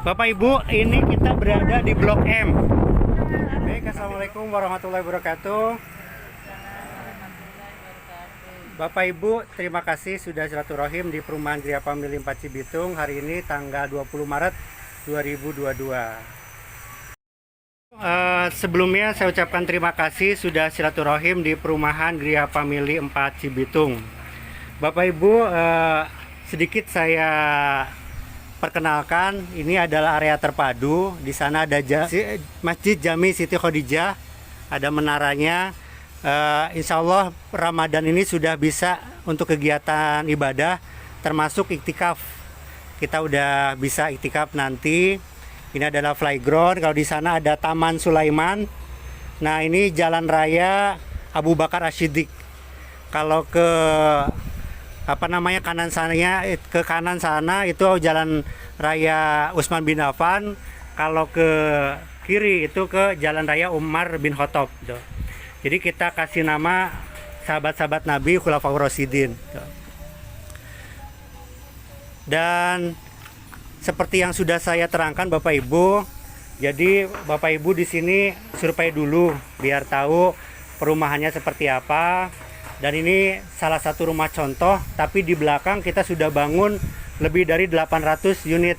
Bapak Ibu, ini kita berada di Blok M. Baik, Assalamualaikum warahmatullahi wabarakatuh. Bapak Ibu, terima kasih sudah silaturahim di Perumahan Gria Family 4 Cibitung hari ini tanggal 20 Maret 2022. Sebelumnya saya ucapkan terima kasih sudah silaturahim di Perumahan Gria Family 4 Cibitung. Bapak Ibu, sedikit saya perkenalkan, ini adalah area terpadu. Di sana ada Masjid Jami Siti Khadijah, ada menaranya. Insya Allah Ramadan ini sudah bisa untuk kegiatan ibadah, termasuk iktikaf. Kita udah bisa iktikaf nanti. Ini adalah flyground. Kalau di sana ada Taman Sulaiman. Nah, ini Jalan Raya Abu Bakar Ashidik. Kalau ke kanan sana itu Jalan Raya Utsman bin Affan. Kalau ke kiri itu ke Jalan Raya Umar bin Khattab gitu. Jadi kita kasih nama sahabat-sahabat Nabi Khulafaur Rasyidin gitu. Dan seperti yang sudah saya terangkan Bapak Ibu, jadi Bapak Ibu di sini survei dulu biar tahu perumahannya seperti apa. Dan ini salah satu rumah contoh, tapi di belakang kita sudah bangun lebih dari 800 unit.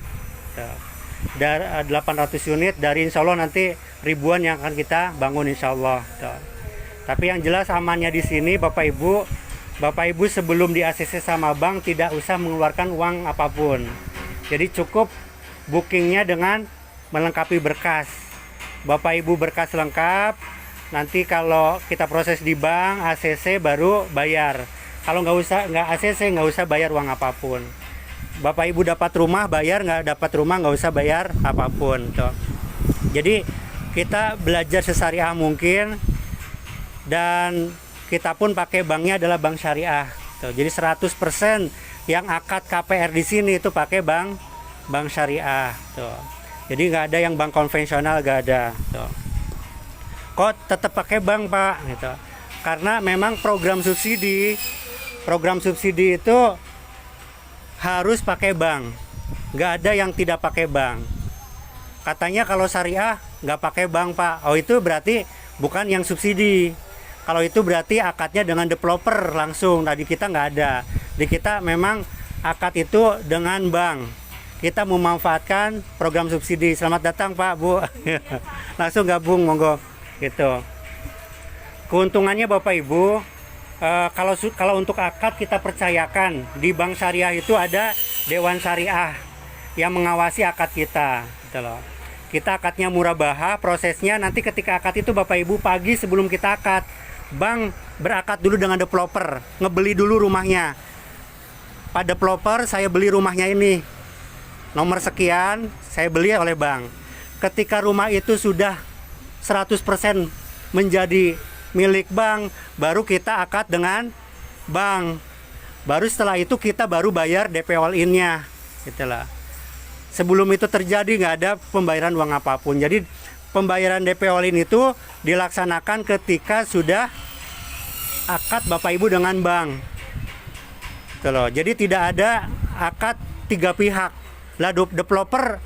Dari 800 unit, dari insya Allah nanti ribuan yang akan kita bangun insya Allah. Tapi yang jelas amannya di sini Bapak Ibu sebelum di ACC sama bank tidak usah mengeluarkan uang apapun. Jadi cukup bookingnya dengan melengkapi berkas. Bapak Ibu berkas lengkap. Nanti kalau kita proses di bank ACC baru bayar. Kalau nggak ACC nggak usah bayar uang apapun. Bapak Ibu dapat rumah bayar, nggak dapat rumah nggak usah bayar apapun. Tuh. Jadi kita belajar sesyariah mungkin, dan kita pun pakai banknya adalah bank syariah. Tuh. Jadi 100% yang akad KPR di sini itu pakai bank syariah. Tuh. Jadi nggak ada yang bank konvensional, nggak ada. Tuh. Kok tetap pakai bank Pak gitu. Karena memang program subsidi itu harus pakai bank, nggak ada yang tidak pakai bank. Katanya kalau syariah nggak pakai bank Pak, oh itu berarti bukan yang subsidi. Kalau itu berarti akadnya dengan developer langsung. Tadi kita nggak ada, di kita memang akad itu dengan bank. Kita memanfaatkan program subsidi. Selamat datang Pak Bu. Langsung gabung monggo. Gitu. Keuntungannya Bapak Ibu, kalau untuk akad kita percayakan di bank syariah itu ada Dewan Syariah yang mengawasi akad kita, gitu loh. Kita akadnya murabahah, prosesnya nanti ketika akad itu Bapak Ibu pagi sebelum kita akad, bank berakad dulu dengan developer, ngebeli dulu rumahnya. Pak developer, saya beli rumahnya ini, nomor sekian, saya beli oleh bank. Ketika rumah itu sudah 100% menjadi milik bank, baru kita akad dengan bank. Baru setelah itu kita baru bayar DP all in-nya. Itulah. Sebelum itu terjadi nggak ada pembayaran uang apapun. Jadi pembayaran DP all in itu dilaksanakan ketika sudah akad Bapak Ibu dengan bank. Itulah. Jadi tidak ada akad tiga pihak. Lah developer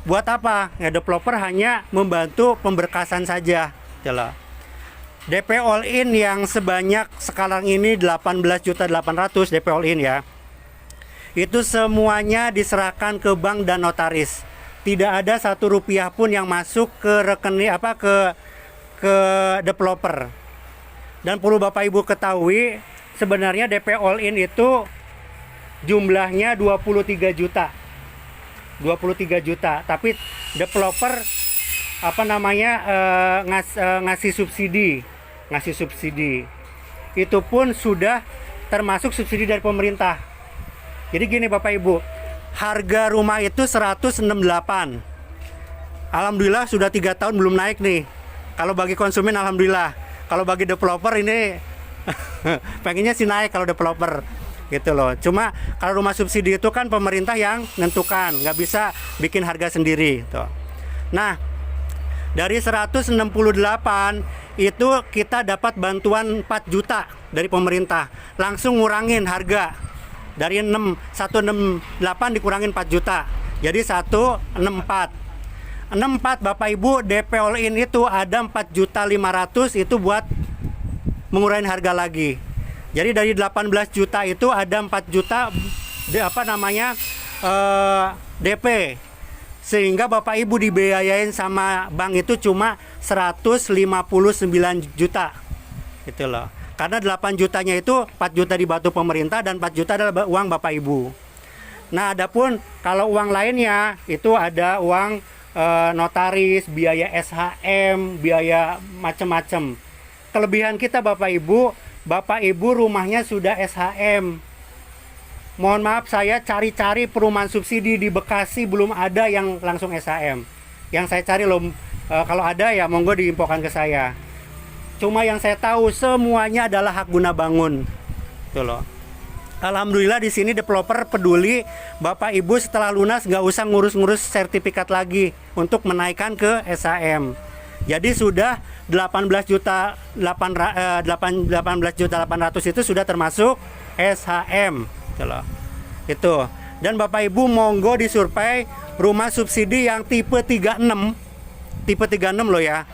buat apa? Ya developer hanya membantu pemberkasan saja. Itulah. DP all in yang sebanyak sekarang ini 18.800.000 DP all in ya. Itu semuanya diserahkan ke bank dan notaris. Tidak ada satu rupiah pun yang masuk ke rekening ke developer. Dan perlu Bapak Ibu ketahui, sebenarnya DP all in itu jumlahnya 23 juta. 23 juta, tapi developer ngasih subsidi. Itu pun sudah termasuk subsidi dari pemerintah. Jadi gini Bapak Ibu, harga rumah itu 168. Alhamdulillah sudah 3 tahun belum naik nih. Kalau bagi konsumen alhamdulillah. Kalau bagi developer ini pengennya sih naik kalau developer. Gitu loh. Cuma kalau rumah subsidi itu kan pemerintah yang nentukan, nggak bisa bikin harga sendiri tuh. Nah, dari 168 itu kita dapat bantuan 4 juta dari pemerintah. Langsung ngurangin harga. Dari 168 dikurangin 4 juta. Jadi 164. 64 Bapak Ibu, DP all in itu ada 4.500.000 itu buat mengurangi harga lagi. Jadi dari 18 juta itu ada 4 juta DP. Sehingga Bapak Ibu dibiayain sama bank itu cuma 159 juta. Gitu loh. Karena 8 jutanya itu 4 juta dibantu pemerintah dan 4 juta adalah uang Bapak Ibu. Nah, adapun kalau uang lainnya itu ada uang notaris, biaya SHM, biaya macam-macam. Kelebihan kita Bapak Ibu rumahnya sudah SHM. Mohon maaf, saya cari-cari perumahan subsidi di Bekasi belum ada yang langsung SHM. Yang saya cari kalau ada ya monggo diinfokan ke saya. Cuma yang saya tahu semuanya adalah hak guna bangun. Tuh loh. Alhamdulillah di sini developer peduli, Bapak Ibu setelah lunas nggak usah ngurus-ngurus sertifikat lagi untuk menaikkan ke SHM. Jadi sudah 18.800.000 itu sudah termasuk SHM. Gitu loh. Itu. Dan Bapak Ibu monggo disurvei rumah subsidi yang tipe 36. Tipe 36 loh ya.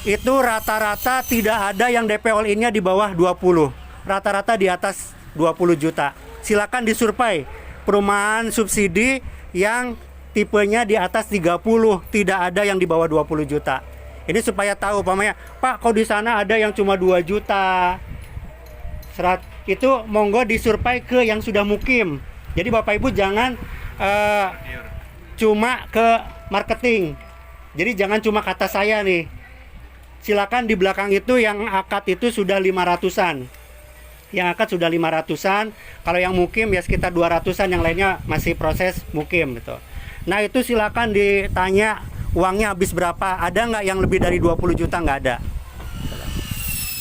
Itu rata-rata tidak ada yang DP all in-nya di bawah 20. Rata-rata di atas 20 juta. Silakan disurvei perumahan subsidi yang tipenya di atas 30, tidak ada yang di bawah 20 juta. Ini supaya tahu pamannya, Pak, kok di sana ada yang cuma 2 juta. Itu monggo disurvei ke yang sudah mukim. Jadi Bapak Ibu jangan cuma ke marketing. Jadi jangan cuma kata saya nih. Silakan di belakang itu yang akad itu sudah 500-an. Yang akad sudah 500-an. Kalau yang mukim ya sekitar 200-an, yang lainnya masih proses mukim gitu. Nah, itu silakan ditanya uangnya habis berapa. Ada nggak yang lebih dari 20 juta? Nggak ada.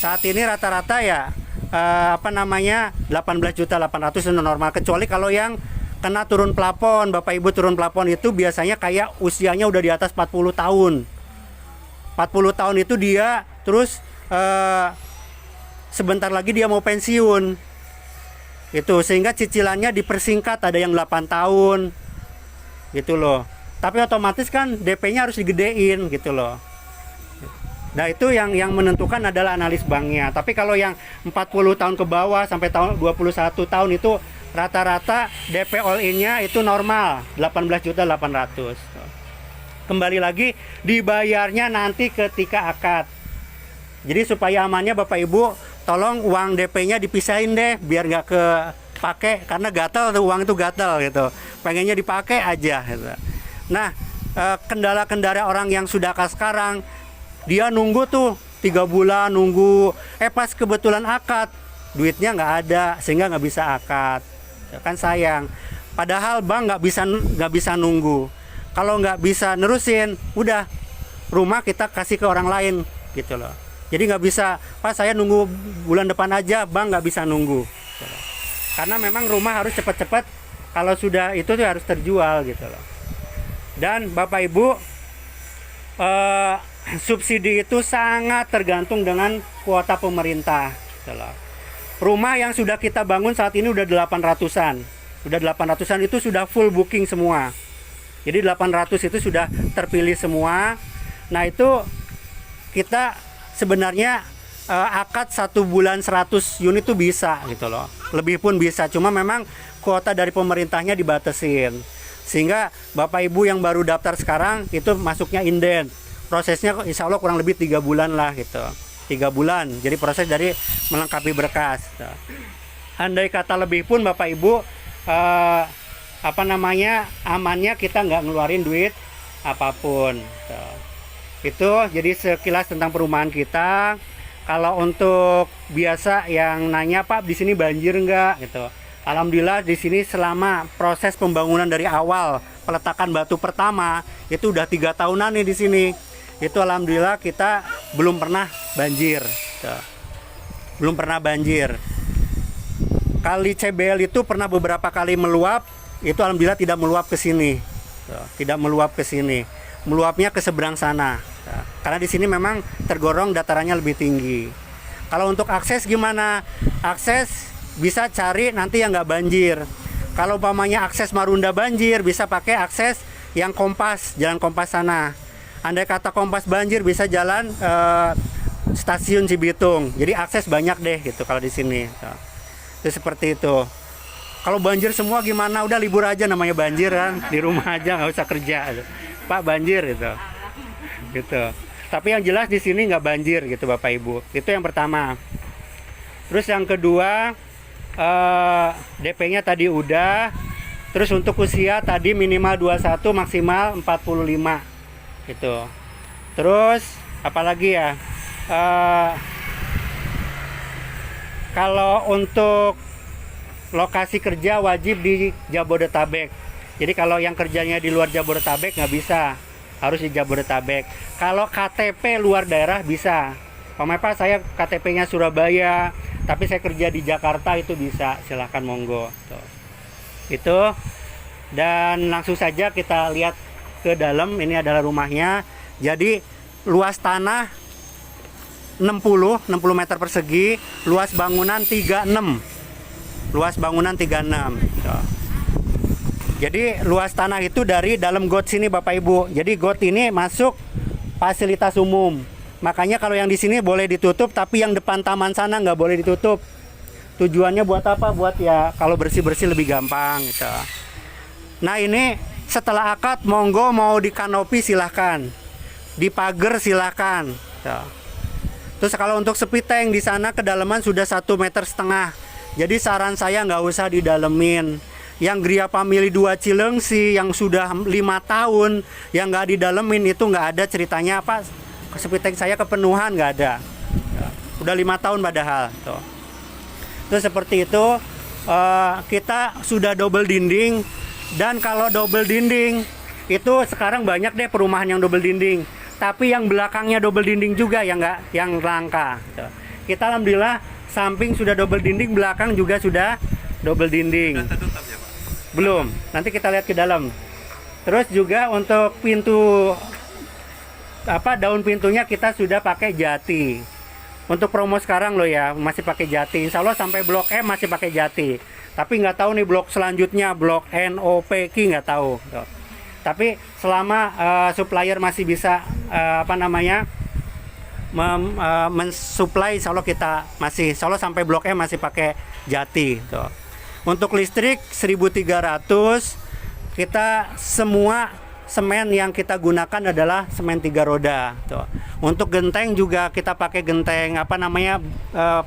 Saat ini rata-rata ya 18.800.000 itu normal, kecuali kalau yang kena turun plafon. Bapak Ibu, turun plafon itu biasanya kayak usianya udah di atas 40 tahun. 40 tahun itu dia terus sebentar lagi dia mau pensiun. Itu sehingga cicilannya dipersingkat, ada yang 8 tahun. Gitu loh. Tapi otomatis kan DP-nya harus digedein gitu loh. Nah, itu yang menentukan adalah analis banknya. Tapi kalau yang 40 tahun ke bawah sampai tahun 21 tahun itu rata-rata DP all in-nya itu normal 18.800.000. Kembali lagi dibayarnya nanti ketika akad. Jadi supaya amannya Bapak Ibu, tolong uang DP-nya dipisahin deh biar nggak kepake, karena gatal tuh, uang itu gatal gitu. Pengennya dipakai aja gitu. Nah, kendala-kendala orang yang sudah akad sekarang, dia nunggu tuh 3 bulan nunggu, pas kebetulan akad duitnya nggak ada sehingga nggak bisa akad. Kan sayang. Padahal bank nggak bisa nunggu. Kalau nggak bisa nerusin, udah rumah kita kasih ke orang lain gitu loh. Jadi nggak bisa, Pak saya nunggu bulan depan aja, bank nggak bisa nunggu. Gitu loh. Karena memang rumah harus cepat-cepat, kalau sudah itu tuh harus terjual gitu loh. Dan Bapak Ibu, subsidi itu sangat tergantung dengan kuota pemerintah. Gitu loh. Rumah yang sudah kita bangun saat ini udah 800-an. Udah 800-an itu sudah full booking semua. Jadi 800 itu sudah terpilih semua. Nah, itu kita sebenarnya akad 1 bulan 100 unit itu bisa gitu loh. Lebih pun bisa, cuma memang kuota dari pemerintahnya dibatasin. Sehingga Bapak Ibu yang baru daftar sekarang itu masuknya inden. Prosesnya insya Allah kurang lebih 3 bulan lah gitu. 3 bulan. Jadi proses dari melengkapi berkas. Gitu. Andai kata lebih pun Bapak Ibu amannya kita nggak ngeluarin duit apapun. Gitu. Itu jadi sekilas tentang perumahan kita. Kalau untuk biasa yang nanya, Pak di sini banjir nggak gitu. Alhamdulillah di sini selama proses pembangunan dari awal peletakan batu pertama itu udah 3 tahunan nih di sini. Itu alhamdulillah kita belum pernah banjir. Gitu. Belum pernah banjir. Kali CBL itu pernah beberapa kali meluap, itu alhamdulillah tidak meluap ke sini. Gitu. Tidak meluap ke sini. Meluapnya ke seberang sana. Karena di sini memang tergorong datarannya lebih tinggi. Kalau untuk akses gimana? Akses bisa cari nanti yang nggak banjir. Kalau umpamanya akses Marunda banjir, bisa pakai akses yang Kompas, jalan Kompas sana. Andai kata Kompas banjir, bisa jalan stasiun Cibitung. Jadi akses banyak deh gitu kalau di sini. Itu seperti itu. Kalau banjir semua gimana? Udah libur aja, namanya banjir kan, di rumah aja nggak usah kerja. Pak banjir gitu. Gitu. Tapi yang jelas di sini nggak banjir gitu Bapak Ibu. Itu yang pertama. Terus yang kedua, DP-nya tadi udah. Terus untuk usia tadi minimal 21, maksimal 45 gitu. Terus apalagi ya, kalau untuk lokasi kerja wajib di Jabodetabek. Jadi kalau yang kerjanya di luar Jabodetabek nggak bisa, harus di Jabodetabek. Kalau KTP luar daerah bisa. Pak, saya KTP-nya Surabaya, tapi saya kerja di Jakarta, itu bisa, silahkan monggo. Tuh. Itu. Dan langsung saja kita lihat ke dalam. Ini adalah rumahnya. Jadi luas tanah 60 meter persegi, luas bangunan 36. Luas bangunan 36. Tuh. Jadi luas tanah itu dari dalam got sini Bapak Ibu. Jadi got ini masuk fasilitas umum. Makanya kalau yang di sini boleh ditutup, tapi yang depan taman sana nggak boleh ditutup. Tujuannya buat apa? Buat ya kalau bersih-bersih lebih gampang gitu. Nah ini setelah akad, monggo mau di kanopi silahkan, di pagar silahkan. Gitu. Terus kalau untuk speed tank di sana kedalaman sudah 1,5 meter. Jadi saran saya nggak usah didalemin. Yang Gria Family 2 Cilengsi yang sudah 5 tahun yang nggak didalemin itu nggak ada ceritanya apa. Speed tank saya kepenuhan nggak ada. Udah 5 tahun padahal. Tuh. Terus seperti itu, kita sudah double dinding. Dan kalau double dinding itu sekarang banyak deh perumahan yang double dinding. Tapi yang belakangnya double dinding juga yang langka. Tuh. Kita alhamdulillah samping sudah double dinding, belakang juga sudah double dinding. Belum. Nanti kita lihat ke dalam. Terus juga untuk pintu daun pintunya kita sudah pakai jati. Untuk promo sekarang loh ya, masih pakai jati. Insya Allah sampai blok M masih pakai jati. Tapi nggak tahu nih blok selanjutnya, blok N, O, P, Q nggak tahu. Tapi selama supplier masih bisa mensuplai, insya Allah kita masih, insya Allah sampai blok M masih pakai jati. Tuh. Untuk listrik 1.300, kita semua semen yang kita gunakan adalah semen 3 roda. Tuh. Untuk genteng juga kita pakai genteng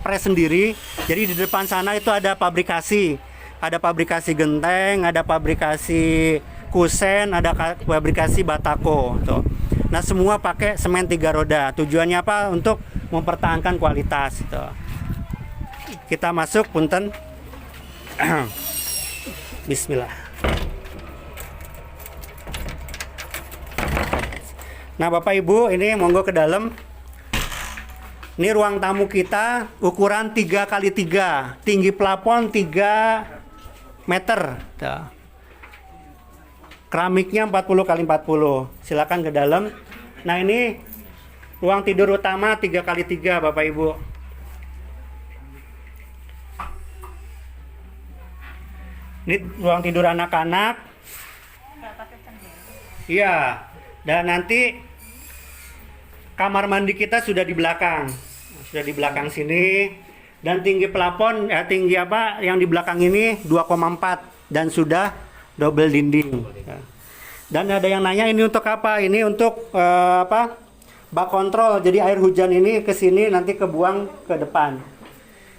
pres sendiri. Jadi di depan sana itu ada pabrikasi genteng, ada pabrikasi kusen, ada pabrikasi batako. Tuh. Nah semua pakai semen 3 roda. Tujuannya apa? Untuk mempertahankan kualitas. Tuh. Kita masuk, punten. Bismillah. Nah Bapak Ibu, ini monggo ke dalam. Ini ruang tamu kita, ukuran 3x3, tinggi plafon 3 meter. Keramiknya 40x40. Silakan ke dalam. Nah ini ruang tidur utama 3x3 Bapak Ibu. Ini ruang tidur anak-anak. Iya. Dan nanti kamar mandi kita sudah di belakang. Sudah di belakang sini. Dan tinggi plafon, tinggi yang di belakang ini 2,4. Dan sudah double dinding. Dan ada yang nanya ini untuk apa? Ini untuk bak kontrol. Jadi air hujan ini ke sini nanti kebuang ke depan.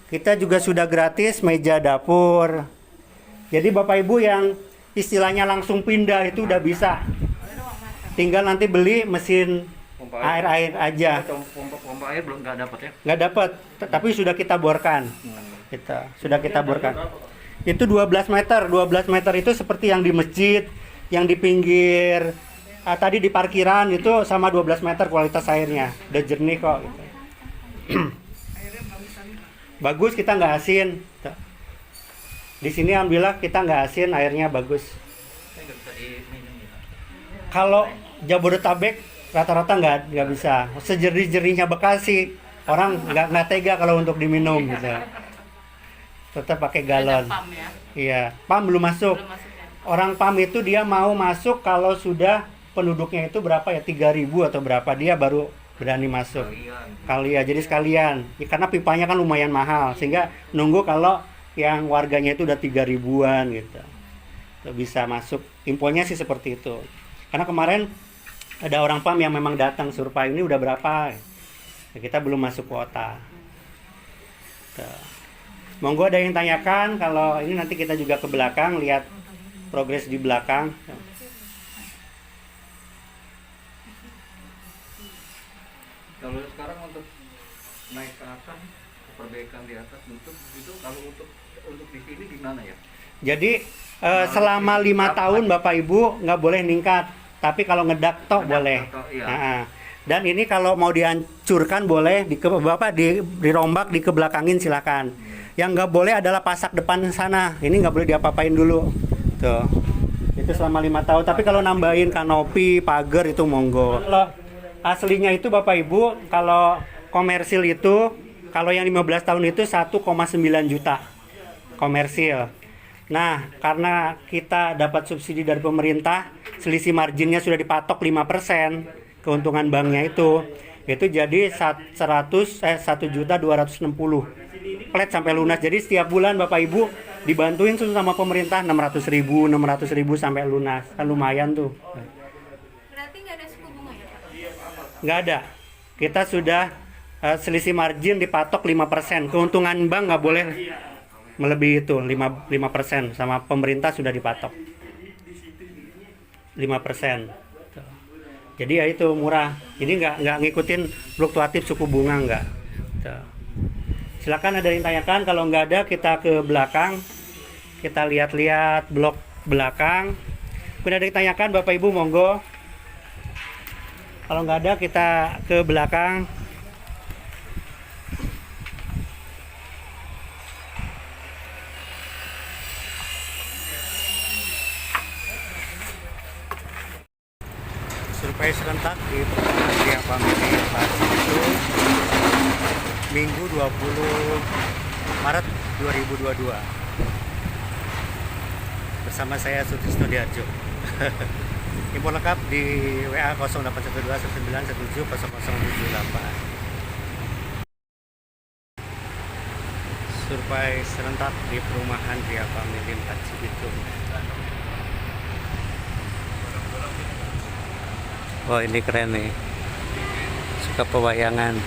Kita juga sudah gratis meja dapur. Jadi Bapak Ibu yang istilahnya langsung pindah itu udah bisa. Tinggal nanti beli mesin air aja. Pompa air belum nggak dapat ya? Nggak dapat, tapi sudah kita borkan. Sudah kita borkan. Itu 12 meter. 12 meter itu seperti yang di masjid, yang di pinggir, tadi di parkiran itu sama 12 meter kualitas airnya. Udah jernih kok. Gitu. Bagus, kita nggak asin. Di sini alhamdulillah kita nggak asin, airnya bagus. Kalau Jabodetabek rata-rata nggak bisa. Sejernih-jernihnya Bekasi, orang nggak tega kalau untuk diminum gitu. tetap pakai Beda galon. pam ya. Iya, PAM belum masuk. Belum masuk ya. Orang PAM itu dia mau masuk kalau sudah penduduknya itu berapa ya, 3.000 atau berapa, dia baru berani masuk. Kali ya, jadi sekalian. Ya, karena pipanya kan lumayan mahal, sehingga nunggu kalau yang warganya itu udah 3.000-an gitu. Bisa masuk. Infonya sih seperti itu. Karena kemarin ada orang PAM yang memang datang survei, ini udah berapa? Ya, kita belum masuk kuota. Tuh. Monggo ada yang tanyakan, kalau ini nanti kita juga ke belakang lihat progres di belakang. Kalau sekarang untuk naik ke atas, perbaikan di atas itu kalau untuk di sini gimana ya? Jadi selama 5 tahun Bapak Ibu nggak boleh ningkat, tapi kalau ngedak tok Ngedak boleh. tok, iya. Nah, dan ini kalau mau dihancurkan boleh, Bapak dirombak, dikebelakangin silakan. Yang nggak boleh adalah pasak depan sana. Ini nggak boleh diapa-apain dulu. Tuh. Itu selama 5 tahun. Tapi kalau nambahin kanopi, pagar itu monggo. Kalau aslinya itu Bapak Ibu, kalau komersil itu, kalau yang 15 tahun itu 1,9 juta komersil. Nah, karena kita dapat subsidi dari pemerintah, selisih marginnya sudah dipatok 5%, keuntungan banknya itu jadi 1.260.000 flat sampai lunas. Jadi setiap bulan Bapak Ibu dibantuin tuh sama pemerintah 600.000 sampai lunas. Kan lumayan tuh. Berarti nggak ada suku bunga ya, Pak? Nggak ada. Kita sudah selisih margin dipatok 5%. Keuntungan bank nggak boleh melebihi itu 5% sama pemerintah sudah dipatok 5%. Jadi ya itu murah. Ini nggak ngikutin fluktuatif suku bunga nggak. Silakan ada yang tanyakan. Kalau nggak ada kita ke belakang. Kita lihat-lihat blok belakang. Mungkin ada yang tanyakan Bapak Ibu monggo. Kalau nggak ada kita ke belakang. Survei serentak di perumahan Gria Family Pasti itu Minggu 20 Maret 2022 bersama saya Sutrisno Diarjo. Info lengkap di WA 0812 1917 0078. Survei serentak di perumahan Gria Family Cibitung. Oh ini keren nih, suka pewayangan.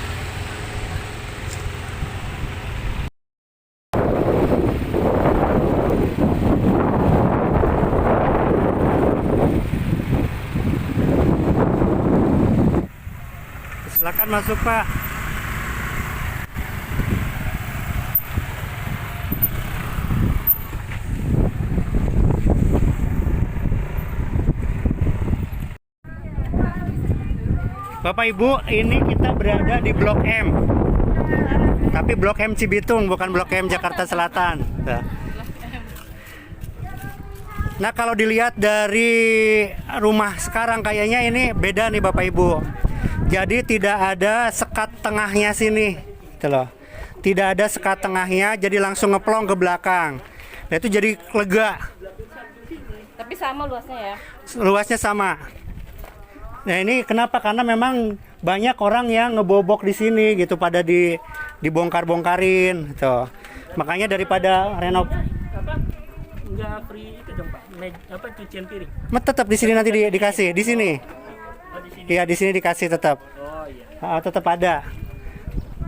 Silakan masuk Pak. Bapak Ibu, ini kita berada di Blok M. Tapi Blok M Cibitung, bukan Blok M Jakarta Selatan. Nah, kalau dilihat dari rumah sekarang kayaknya ini beda nih Bapak Ibu. Jadi tidak ada sekat tengahnya sini. Gitu loh. Tidak ada sekat tengahnya, jadi langsung ngeplong ke belakang. Nah, itu jadi lega. Tapi sama luasnya ya. Luasnya sama. Nah ini kenapa? Karena memang banyak orang yang ngebobok di sini gitu, pada dibongkar-bongkarin gitu. Makanya daripada renov Enggak free itu dong Pak, cucian piring. tetap di sini nanti dikasih di sini. Oh di sini. Iya di sini dikasih tetap. Oh iya. Tetap ada.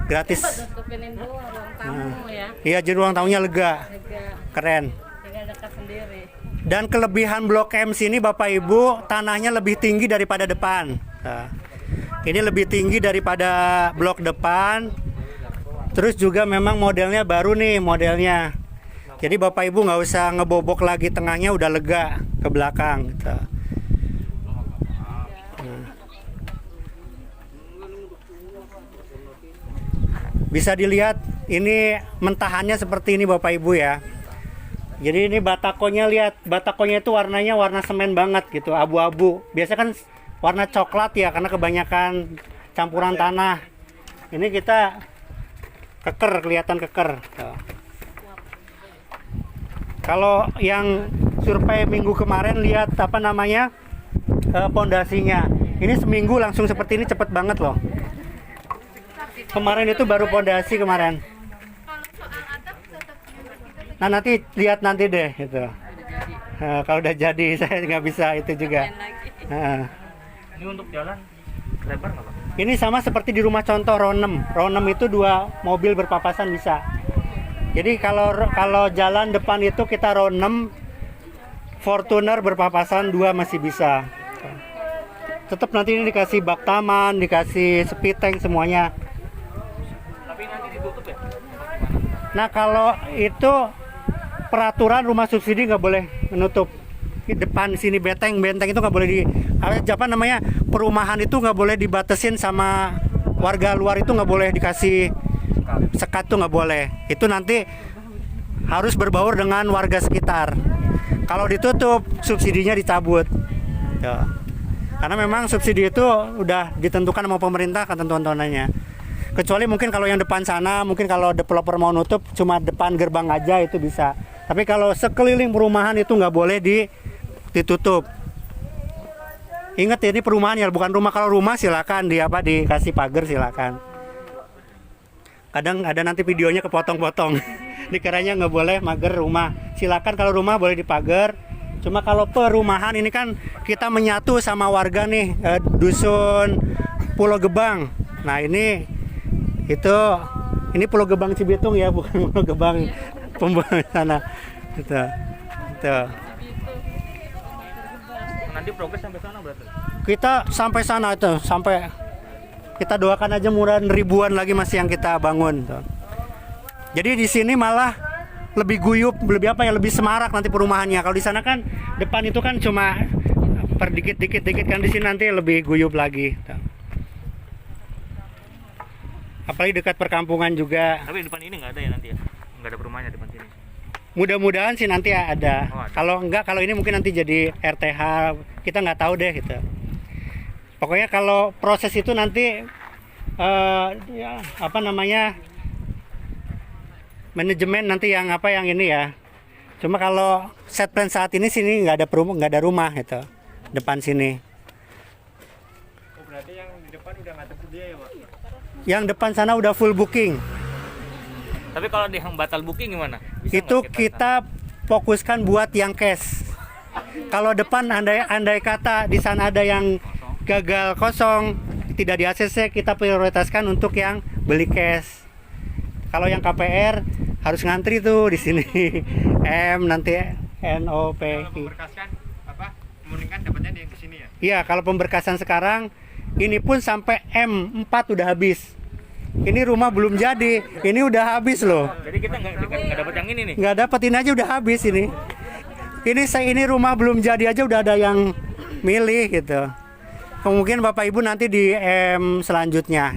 Gratis. Tutupin dulu ruang tamu ya. Iya jadi ruang tamunya lega. Lega. Keren. Tinggal dekat sendiri. Dan kelebihan Blok M sini Bapak Ibu, tanahnya lebih tinggi daripada depan. Nah, ini lebih tinggi daripada blok depan. Terus juga memang modelnya baru nih modelnya. Jadi Bapak Ibu nggak usah ngebobok lagi tengahnya, udah lega ke belakang. Gitu. Nah. Bisa dilihat ini mentahannya seperti ini Bapak Ibu ya. Jadi ini batakonya, lihat batakonya itu warnanya warna semen banget gitu, abu-abu. Biasa kan warna coklat ya karena kebanyakan campuran tanah. Ini kita keker, kelihatan keker. Tuh. Kalau yang survei minggu kemarin lihat apa namanya pondasinya, ini seminggu langsung seperti ini, cepet banget loh. Kemarin itu baru pondasi kemarin. Nah nanti lihat nanti deh itu. Kalau udah jadi saya nggak bisa itu juga. Ini untuk jalan lebar nggak Pak? Ini sama seperti di rumah contoh Ronem. Ronem itu 2 mobil berpapasan bisa. Jadi kalau jalan depan itu kita Ronem, Fortuner berpapasan 2 masih bisa. Tetap nanti ini dikasih bak taman, dikasih speed tank semuanya. Tapi nanti ditutup ya? Nah kalau itu peraturan rumah subsidi nggak boleh menutup. Di depan sini benteng itu nggak boleh apa namanya, perumahan itu nggak boleh dibatasin sama warga luar, itu nggak boleh dikasih sekat, tuh nggak boleh. Itu nanti harus berbaur dengan warga sekitar. Kalau ditutup subsidinya dicabut ya. Karena memang subsidi itu udah ditentukan sama pemerintah ketentuan-ketentuannya. Kecuali mungkin kalau yang depan sana, mungkin kalau developer mau nutup cuma depan gerbang aja itu bisa. Tapi kalau sekeliling perumahan itu nggak boleh ditutup. Ingat ini perumahan ya, bukan rumah. Kalau rumah silakan dikasih pagar silakan. Kadang ada nanti videonya kepotong-potong. Dikiranya nggak boleh mager rumah. Silakan kalau rumah boleh dipagar. Cuma kalau perumahan ini kan kita menyatu sama warga nih, dusun Pulau Gebang. Nah ini Pulau Gebang Cibitung ya, bukan Pulau Gebang pembuangan sana. Itu. Nanti progres sampai sana berarti? Kita sampai sana itu, sampai kita doakan aja mudah ribuan lagi masih yang kita bangun. Tuh. Jadi di sini malah lebih guyup, lebih semarak nanti perumahannya. Kalau di sana kan depan itu kan cuma per dikit kan, di sini nanti lebih guyup lagi. Tuh. Apalagi dekat perkampungan juga. Tapi depan ini nggak ada ya nanti ya? Nggak ada perumahannya depan sini? Mudah-mudahan sih nanti ada. Oh, ada. Kalau enggak, kalau ini mungkin nanti jadi RTH, kita nggak tahu deh gitu. Pokoknya kalau proses itu nanti ya, apa namanya, manajemen nanti yang ini ya. Cuma kalau set plan saat ini sini nggak ada rumah gitu depan sini. Oh, berarti yang di depan udah nggak tersedia ya Pak? Yang depan sana udah full booking. Tapi kalau yang batal booking gimana? Bisa Itu nggak kita fokuskan buat yang cash. Kalau depan andai kata di sana ada yang gagal kosong, tidak di ACC, kita prioritaskan untuk yang beli cash. Kalau yang KPR harus ngantri tuh di sini. M nanti NOP. Kalau pemberkasan mendingan dapatnya di sini ya? Iya, kalau pemberkasan sekarang ini pun sampai M4 udah habis. Ini rumah belum jadi, ini udah habis loh. Jadi kita nggak dapat yang ini nih? Nggak dapat, ini aja udah habis ini. Ini rumah belum jadi aja udah ada yang milih gitu. Mungkin Bapak Ibu nanti di M selanjutnya.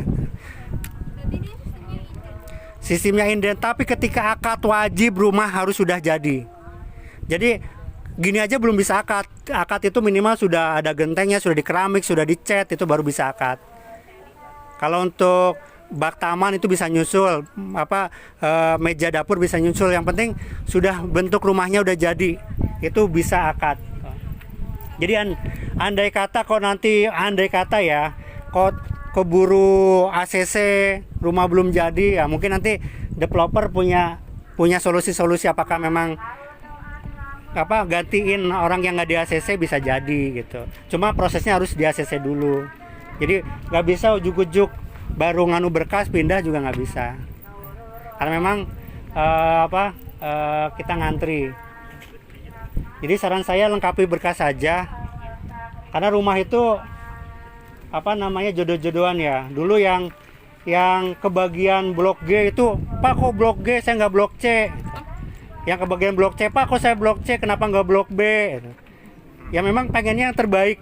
Sistemnya inden, tapi ketika akad wajib rumah harus sudah jadi. Jadi gini aja belum bisa akad. Akad itu minimal sudah ada gentengnya, sudah di keramik, sudah dicat, itu baru bisa akad. Kalau untuk bak taman itu bisa nyusul, meja dapur bisa nyusul. Yang penting sudah bentuk rumahnya udah jadi, itu bisa akad. Jadi andai kata ya, keburu ACC rumah belum jadi ya, mungkin nanti developer punya solusi-solusi, apakah memang gantiin orang yang nggak di ACC bisa jadi gitu. Cuma prosesnya harus di ACC dulu. Jadi nggak bisa ujuk-ujuk baru nganu berkas pindah juga nggak bisa, karena memang kita ngantri. Jadi saran saya lengkapi berkas saja, karena rumah itu jodoh-jodohan ya. Dulu yang kebagian blok G itu, Pak kok blok G saya nggak blok C. Yang kebagian blok C, Pak kok saya blok C, kenapa nggak blok B? Ya memang pengennya yang terbaik.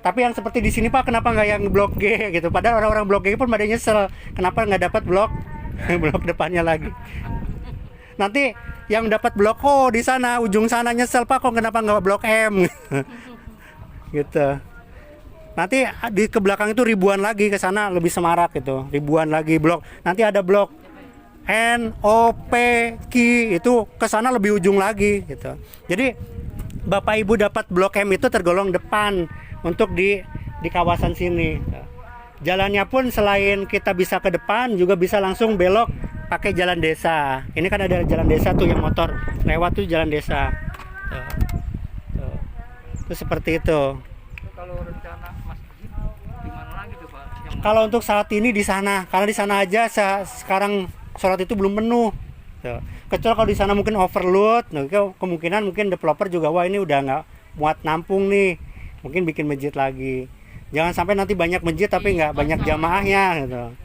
Tapi yang seperti di sini Pak, kenapa nggak yang blok G gitu? Padahal orang-orang blok G pun pada nyesel, kenapa nggak dapat blok depannya lagi. Nanti yang dapat blok di sana ujung sana nyesel, Pak kok kenapa nggak blok M? Gitu. Nanti ke belakang itu ribuan lagi, ke sana lebih semarak gitu, ribuan lagi blok. Nanti ada blok N, O, P, Q itu ke sana lebih ujung lagi gitu. Jadi Bapak Ibu dapat Blok M itu tergolong depan untuk di kawasan sini. Jalannya pun selain kita bisa ke depan juga bisa langsung belok pakai jalan desa. Ini kan ada jalan desa tuh yang motor lewat tuh jalan desa. Tuh. Itu seperti itu. Kalau rencana masjid di mana lagi tuh Pak? Kalau untuk saat ini di sana, karena di sana aja sekarang sholat itu belum penuh. Tuh. Kecuali kalau di sana mungkin overload, nah, kemungkinan mungkin developer juga wah ini udah nggak muat nampung nih, mungkin bikin masjid lagi. Jangan sampai nanti banyak masjid tapi nggak banyak jamaahnya gitu.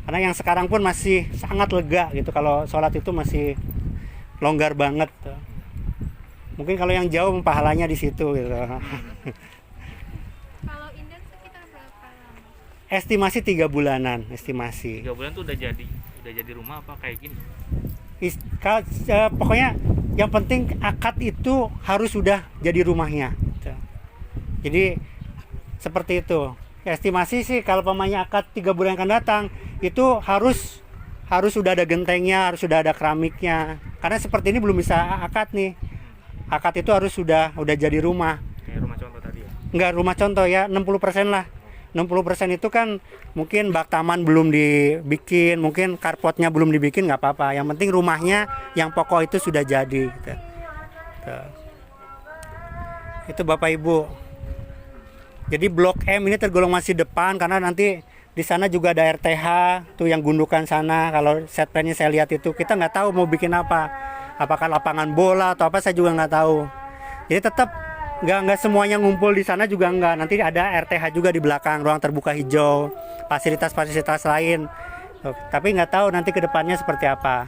Karena yang sekarang pun masih sangat lega gitu, kalau sholat itu masih longgar banget. Tuh. Mungkin kalau yang jauh pahalanya di situ gitu. Kalau inden sekitar berapa lama? Estimasi 3 bulanan, estimasi. 3 bulan tuh udah jadi rumah apa kayak gini? Pokoknya yang penting akad itu harus sudah jadi rumahnya gitu. Jadi seperti itu. Estimasi sih kalau pemainnya akad 3 bulan yang akan datang itu harus sudah ada gentengnya, harus sudah ada keramiknya. Karena seperti ini belum bisa akad nih. Akad itu harus sudah jadi rumah. Kayak rumah contoh tadi ya? Enggak rumah contoh ya, 60% lah. 60% itu kan mungkin bak taman belum dibikin, mungkin carportnya belum dibikin, nggak apa-apa. Yang penting rumahnya yang pokok itu sudah jadi gitu. Tuh. Itu Bapak Ibu. Jadi Blok M ini tergolong masih depan karena nanti di sana juga ada RTH tuh yang gundukan sana. Kalau set plan-nya saya lihat itu kita nggak tahu mau bikin apa. Apakah lapangan bola atau apa saya juga nggak tahu. Jadi tetap nggak semuanya ngumpul di sana juga nggak. Nanti ada RTH juga di belakang, ruang terbuka hijau, fasilitas-fasilitas lain. Tuh, tapi nggak tahu nanti ke depannya seperti apa.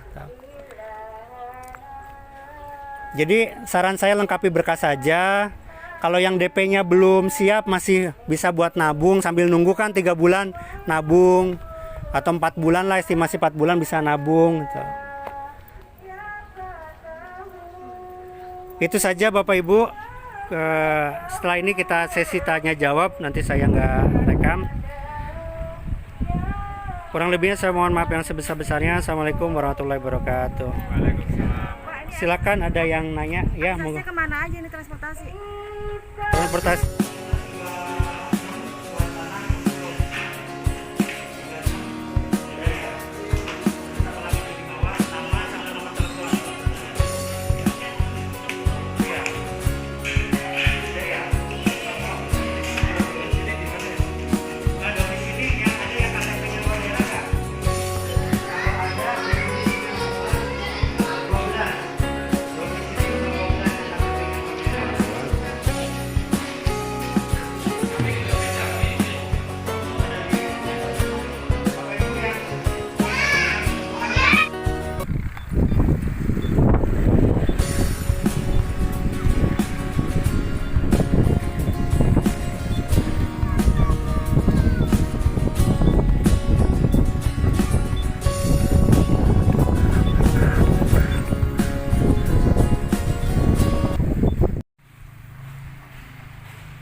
Jadi saran saya lengkapi berkas saja. Kalau yang DP-nya belum siap masih bisa buat nabung sambil nunggu kan 3 bulan nabung atau 4 bulan lah, estimasi 4 bulan bisa nabung gitu. Itu saja Bapak Ibu. Setelah ini kita sesi tanya jawab, nanti saya nggak rekam. Kurang lebihnya saya mohon maaf yang sebesar-besarnya. Assalamualaikum warahmatullahi wabarakatuh. Silakan ada yang nanya ya, mau kemana aja ini transportasi? transportasi.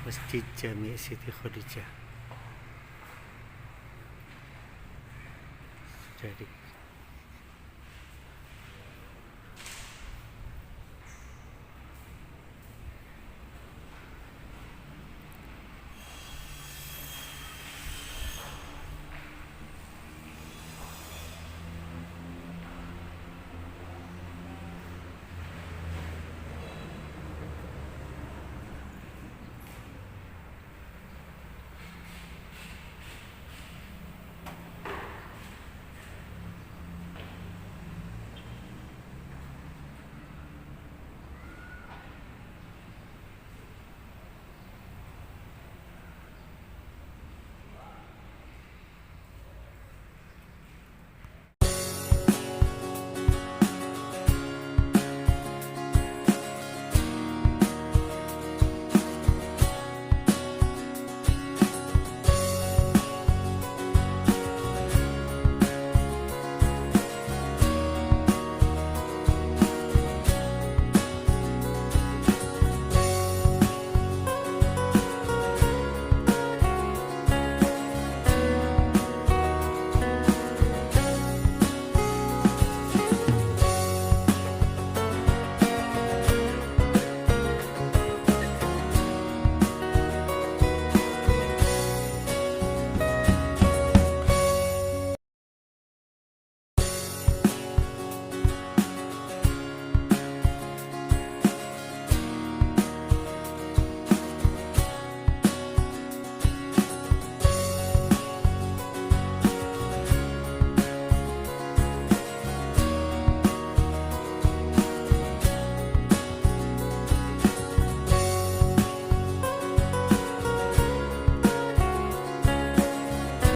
Masjid Jami Siti Khadijah. Jadi